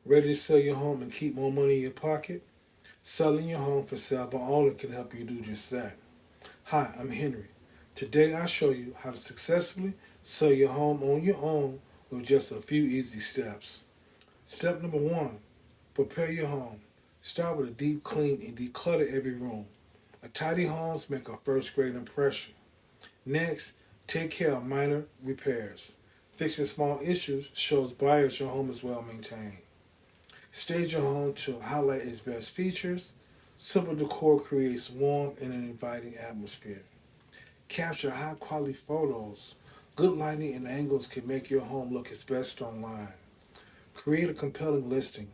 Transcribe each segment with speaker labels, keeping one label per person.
Speaker 1: Ready to sell your home and keep more money in your pocket? Selling your home for sale by owner can help you do just that. Hi, I'm Henry. Today I'll show you how to successfully sell your home on your own with just a few easy steps. Step number one, prepare your home. Start with a deep clean and declutter every room. A tidy homes make a first great impression. Next, take care of minor repairs. Fixing small issues shows buyers your home is well maintained. Stage your home to highlight its best features. Simple decor creates warmth and an inviting atmosphere. Capture high quality photos. Good lighting and angles can make your home look its best online. Create a compelling listing.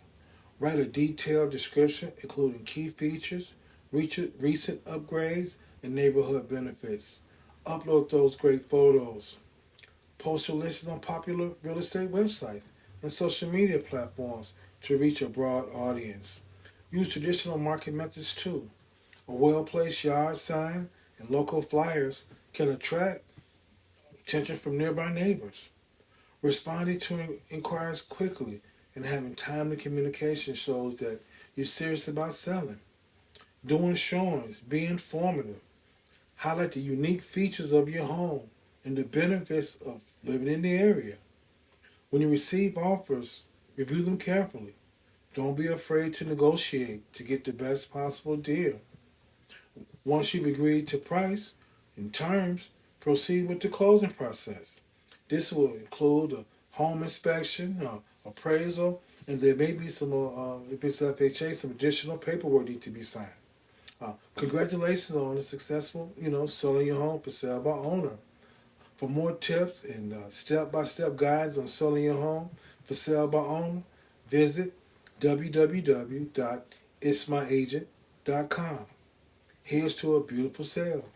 Speaker 1: Write a detailed description including key features, recent upgrades, and neighborhood benefits. Upload those great photos. Post your listings on popular real estate websites and social media platforms to reach a broad audience. Use traditional market methods too. A well-placed yard sign and local flyers can attract attention from nearby neighbors. Responding to inquiries quickly and having timely communication shows that you're serious about selling. Doing showings, be informative. Highlight the unique features of your home and the benefits of living in the area. When you receive offers, review them carefully. Don't be afraid to negotiate to get the best possible deal. Once you've agreed to price and terms, proceed with the closing process. This will include a home inspection, appraisal, and there may be some, if it's FHA, some additional paperwork need to be signed. Congratulations on the successful, selling your home for sale by owner. For more tips and step-by-step guides on selling your home for sale by owner, visit www.itsmyagent.com. Here's to a beautiful sale.